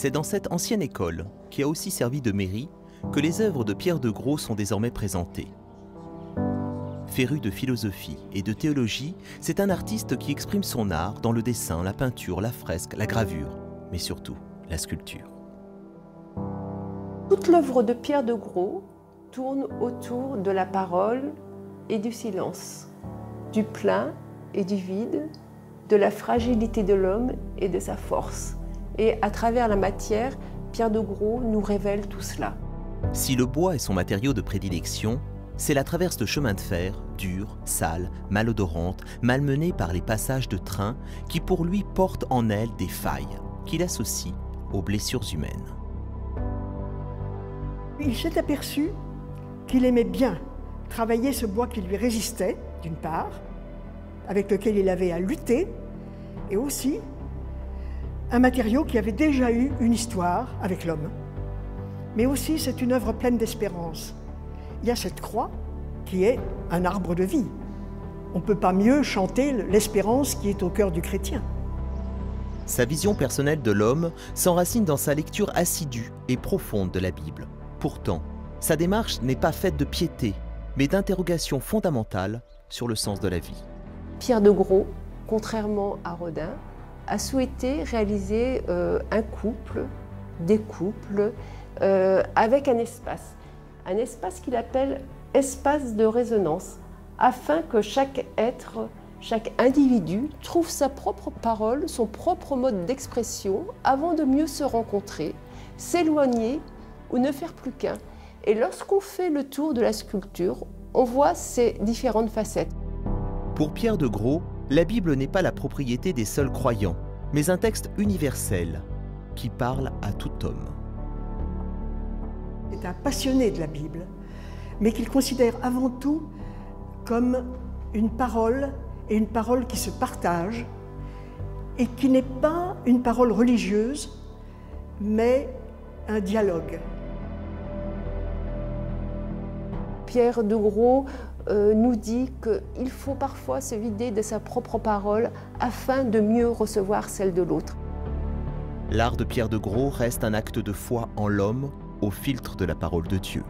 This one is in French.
C'est dans cette ancienne école, qui a aussi servi de mairie, que les œuvres de Pierre de Gros sont désormais présentées. Féru de philosophie et de théologie, c'est un artiste qui exprime son art dans le dessin, la peinture, la fresque, la gravure, mais surtout la sculpture. Toute l'œuvre de Pierre de Gros tourne autour de la parole et du silence, du plein et du vide, de la fragilité de l'homme et de sa force. Et à travers la matière, Pierre de Gros nous révèle tout cela. Si le bois est son matériau de prédilection, c'est la traverse de chemin de fer, dure, sale, malodorante, malmenée par les passages de train, qui pour lui porte en elle des failles, qu'il associe aux blessures humaines. Il s'est aperçu qu'il aimait bien travailler ce bois qui lui résistait, d'une part, avec lequel il avait à lutter, et aussi un matériau qui avait déjà eu une histoire avec l'homme. Mais aussi, c'est une œuvre pleine d'espérance. Il y a cette croix qui est un arbre de vie. On ne peut pas mieux chanter l'espérance qui est au cœur du chrétien. Sa vision personnelle de l'homme s'enracine dans sa lecture assidue et profonde de la Bible. Pourtant, sa démarche n'est pas faite de piété, mais d'interrogations fondamentales sur le sens de la vie. Pierre de Gros, contrairement à Rodin, a souhaité réaliser un couple, des couples, avec un espace qu'il appelle espace de résonance, afin que chaque être, chaque individu trouve sa propre parole, son propre mode d'expression, avant de mieux se rencontrer, s'éloigner ou ne faire plus qu'un. Et lorsqu'on fait le tour de la sculpture, on voit ces différentes facettes. Pour Pierre de Gros, la Bible n'est pas la propriété des seuls croyants, mais un texte universel qui parle à tout homme. C'est un passionné de la Bible, mais qu'il considère avant tout comme une parole, et une parole qui se partage, et qui n'est pas une parole religieuse, mais un dialogue. Pierre de Gros nous dit qu'il faut parfois se vider de sa propre parole afin de mieux recevoir celle de l'autre. L'art de Pierre de Gros reste un acte de foi en l'homme au filtre de la parole de Dieu.